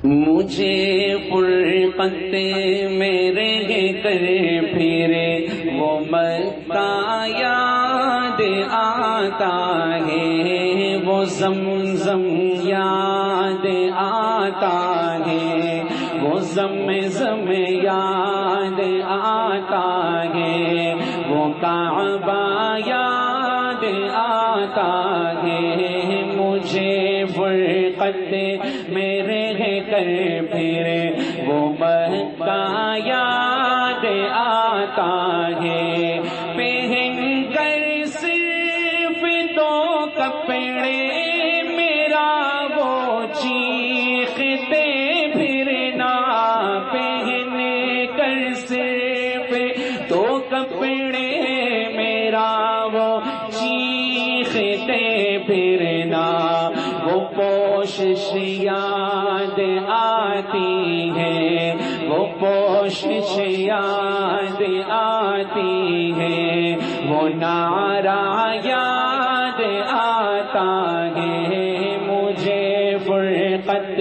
مجھے فرقت میرے کر پھرے وہ مکہ یاد آتا ہے، وہ زمزم یاد آتا ہے، وہ زمزم یاد آتا ہے، وہ کعبہ یاد آتا ہے، مجھے فرقت میرے کر پھرے وہ مکہ یاد آتا ہے، پہن کر صرف دو کپڑے میرا وہ چیختے پھرنا، پہن کر صرف دو کپڑے میرا وہ چیختے پھرنا، وہ کوشش یاد آتی ہے، وہ کوشش یاد آتی ہے، وہ نعرہ یاد آتا ہے، مجھے فرقت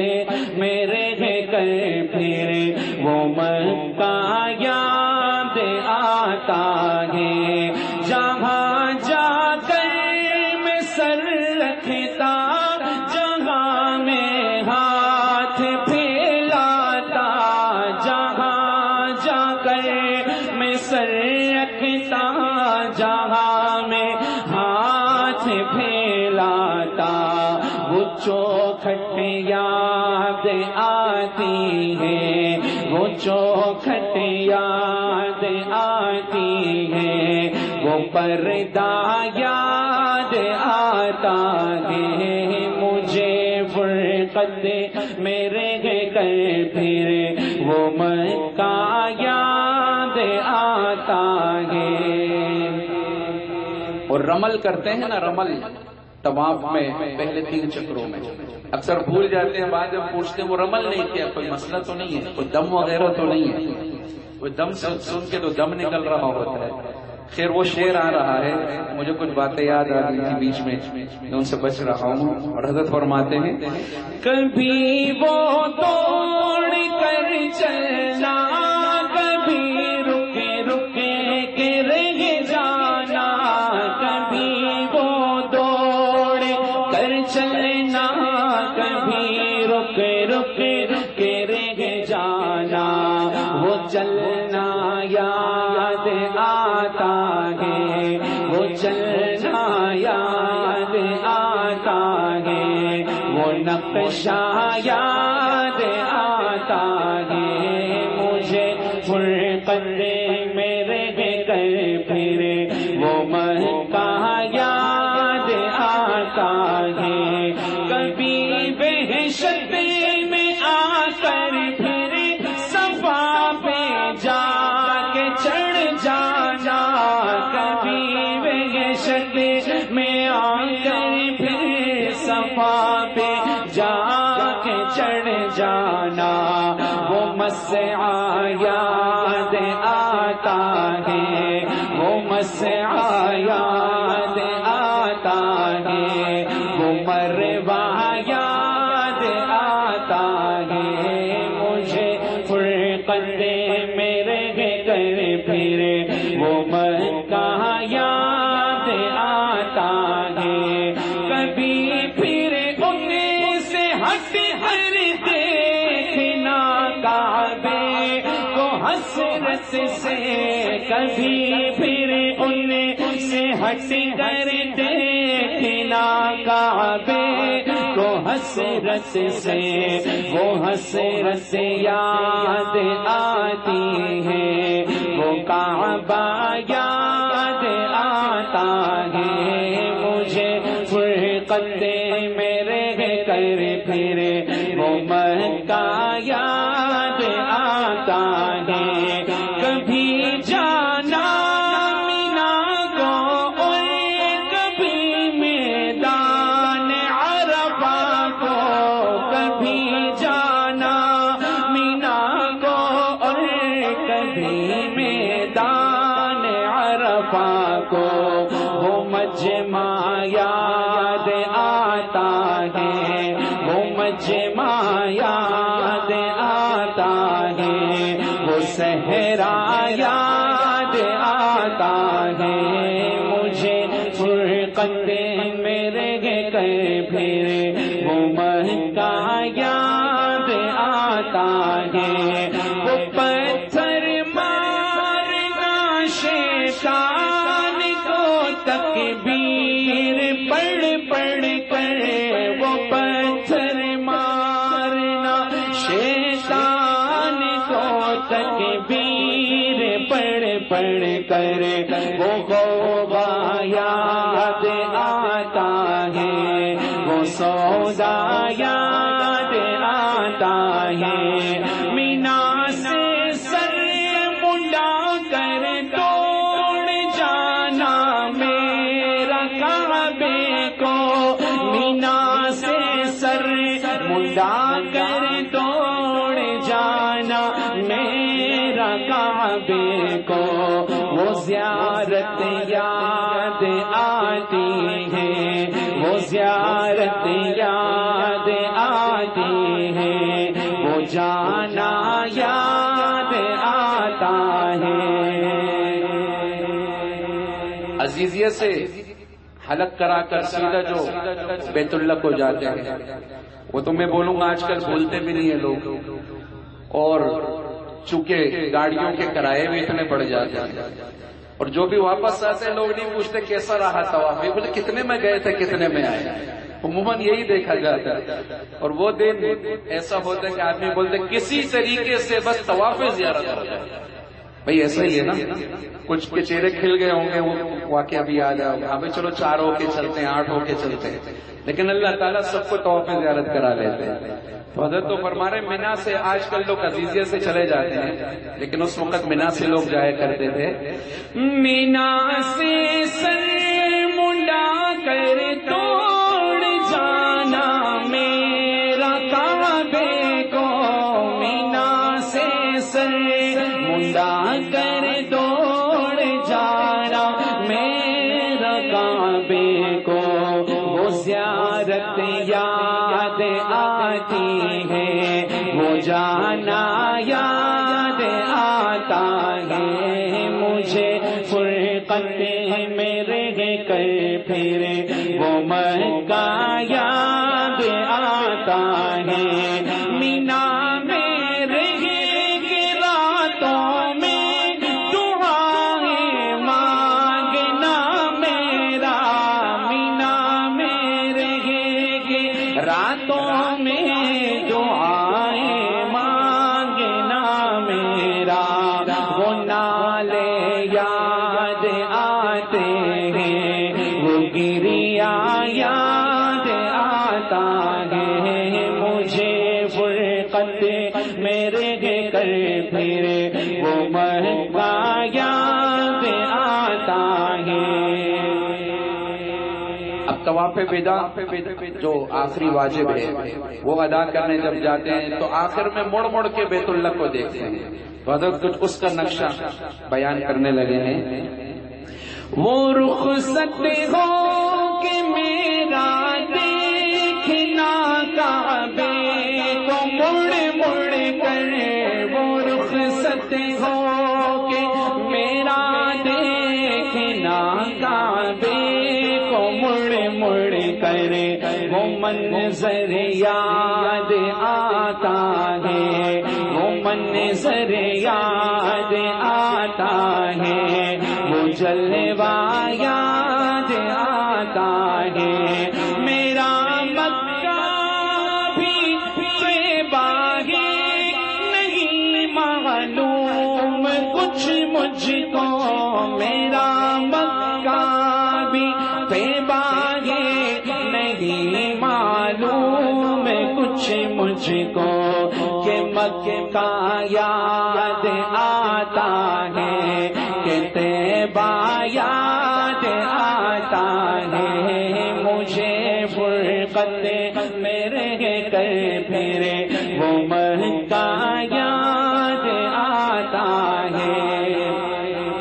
میرے کر پھرے وہ مکہ یاد آتا ہے، جہاں جا کر میں سر رکھتا، جہاں میں ہاتھ پھیلاتا، جہاں جا کر میں سر رکھتا، جہاں میں ہاتھ پھیلاتا، وہ چوکھٹ یاد آتی ہے، وہ چوکھٹ یاد آتی ہے، وہ پردہ یاد آتا ہے، مجھے فرقت میرے کر پھرے وہ مکہ یاد آتا ہے۔ اور رمل کرتے ہیں نا، رمل طواف میں پہلے 3 چکروں میں اکثر بھول جاتے ہیں، بعد جب پوچھتے ہیں وہ رمل نہیں کیا، کوئی مسئلہ تو نہیں ہے، کوئی دم وغیرہ تو نہیں ہے، کوئی دم سن کے تو دم نکل رہا ہوتا ہے۔ خیر وہ شعر آ رہا ہے، مجھے کچھ باتیں یاد آ رہی تھی بیچ میں ان سے بچ رہا ہوں، اور حضرت فرماتے ہیں کبھی وہ توڑ کر چلنا، کبھی رک رک کے رہ جانا، کبھی وہ دوڑ کر چلنا، کبھی رک رک کے رہ جانا، وہ چلنا یاد آتا ہے، وہ چلنا یاد آتا ہے، وہ نقشہ یاد آتا ہے، مجھے فرقت میرے کر پھرے وہ مکہ یاد آتا ہے، کبھی وحشت میں آ کر پھر صفا پہ جا کے چڑھ جانا، کبھی وحشت میں آ کر پھر صفا پہ جا کے چڑھ جانا، وہ مسعی یاد آتا ہے، وہ مسعی یاد آتا ہے، وہ مروہ یاد آتا ہے، مجھے فرقت میرے کر پھرے وہ مکہ یاد آتا ہے، کبھی پھر ان سے ہٹ کر دیکھنا کعبے کو حسرت سے، کبھی پھر ان سے ہٹ کر دیکھنا کعبے کو حسرت سے، وہ حسرت یاد آتی ہے، وہ کعبہ یاد آتا ہے، مجھے فرقت میرے کر پھرے وہ مکہ یاد آتا ہے، کبھی جانا مینا کو اور کبھی میدان عرفہ کو، کبھی جانا مینا کو اور کبھی میدان عرفہ کو، وہ مجمع یاد آتا ہے، وہ مجمع یاد میرا یاد آتا ہے مجھے فرقت میرے گئے پھر وہ مکہ یاد آتا ہے وہ پتھر مارنا شیطان کو تکبیر پڑھ پڑھ کر وہ پتھر مارنا شیطان کو تکبیر پڑھ پڑھ کر وہ غوبہ یاد آتا ہے وہ سودا یاد آتا ہے مینا سے سر منڈا کر توڑ جانا میرا کعبے کو مینا سے سر منڈا کر توڑ جانا میرا کعبے کو وہ زیارت یاد آتی ہے وہ زیارت یاد آتی ہے وہ جانا یاد آتا ہے عزیزیہ سے حلق کرا کر سیدھا جو بیت اللہ کو جاتے ہیں وہ تو میں بولوں گا آج کل بولتے بھی نہیں ہیں لوگ، اور چونکہ گاڑیوں کے کرائے بھی اتنے بڑھ جاتے ہیں اور جو بھی واپس آتے ہیں لوگ نہیں پوچھتے کیسا رہا طواف، بولے کتنے میں گئے تھے کتنے میں آئے، عموماً یہی دیکھا جاتا ہے۔ اور وہ دن ایسا ہوتا ہے کہ آدمی بولتے کسی طریقے سے بس طواف زیارت ہو جائے، بھئی ایسا ہی ہے نا، کچھ کے چہرے کھل گئے ہوں گے، وہ واقعہ بھی یاد آئے ہمیں، چلو 4 ہو کے چلتے ہیں 8 ہو کے چلتے ہیں، لیکن اللہ تعالیٰ سب کو طواف زیارت کرا لیتے ہیں۔ تو حضرت تو فرما رہے مینا سے آج کل لوگ عزیزیہ سے چلے جاتے ہیں، لیکن اس وقت مینا سے لوگ جایا کرتے تھے۔ مینا سے سر منڈا کر توڑ جانا میرا کعبے کو مینا سے سر منڈا کر توڑ جانا میرا کعبے کو وہ زیارت یاد آتی ہے وہ جانا یاد آتا ہے مجھے فرقت میرے کر پھر وہ مکہ یاد آتا ہے مینا میں رہے کہ راتوں میں دعائیں مانگنا میرا مینا میں رہے کہ راتوں میں دعائیں مانگنا میرا وہ نالے یاد آتے ہیں وہ گریا یاد آتا ہے مجھے فرقت میرے کر پھر وہ مکہ یاد آتا ہے۔ اب طواف وداع جو آخری واجب ہے وہ ادا کرنے جب جاتے ہیں تو آخر میں مڑ مڑ کے بیت اللہ کو دیکھتے ہیں، تو حضرت کچھ اس کا نقشہ بیان کرنے لگے ہیں۔ وہ رخصت ہو کہ میرا دیکھنا کعبے کو مڑ مڑ کر وہ رخصت ہو کہ میرا دیکھنا کعبے کو مڑ مڑ کر وہ منظر یاد آتا ہے وہ منظر یاد آتا ہے وہ جلوہ یاد آتا ہے میرا مکہ بھی طیبہ ہی نہیں معلوم کچھ مجھ کو میرا مکہ بھی طیبہ ہی نہیں معلوم کچھ مجھ کو کہ مکہ یاد آتا ہے کہ طیبہ یاد آتا ہے مجھے فرقت میرے کر پھر وہ مکہ یاد آتا ہے۔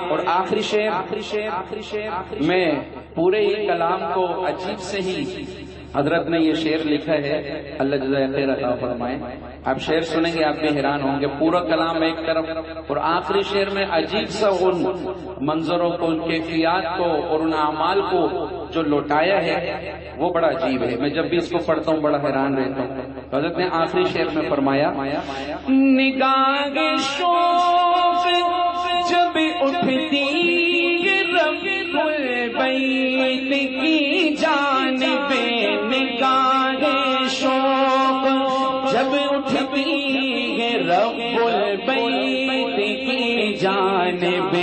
اور آخری شعر میں پورے ہی کلام کو عجیب سے ہی حضرت نے یہ شعر لکھا ہے، اللہ جزائے خیر عطا فرمائے. آپ شعر سنیں گے آپ بھی حیران ہوں گے. پورا کلام ایک طرف اور آخری شعر میں عجیب سا ان منظروں کو، ان کیفیات کو اور ان اعمال کو جو لوٹایا ہے وہ بڑا عجیب ہے. میں جب بھی اس کو پڑھتا ہوں بڑا حیران رہتا ہوں. حضرت نے آخری شعر میں فرمایا، نگاہ شوق جب اٹھتی رب البیت کی جانب، نگاہ شوق جب اٹھتی ہے رب البیت کی جانب،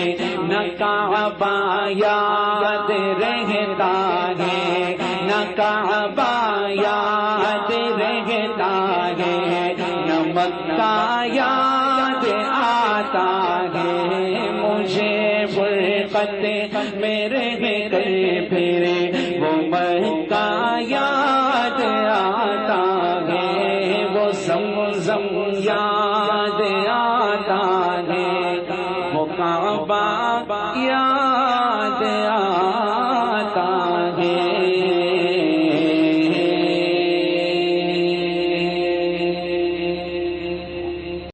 نہ کعبہ یاد رہتا ہے، نہ کعبہ یاد رہتا ہے، نہ مکہ یاد آتا ہے. مجھے فرقت میرے کر پھرے وہ مکہ یاد آتا ہے، وہ زمزم یاد آتا ہے، وہ کعبہ یاد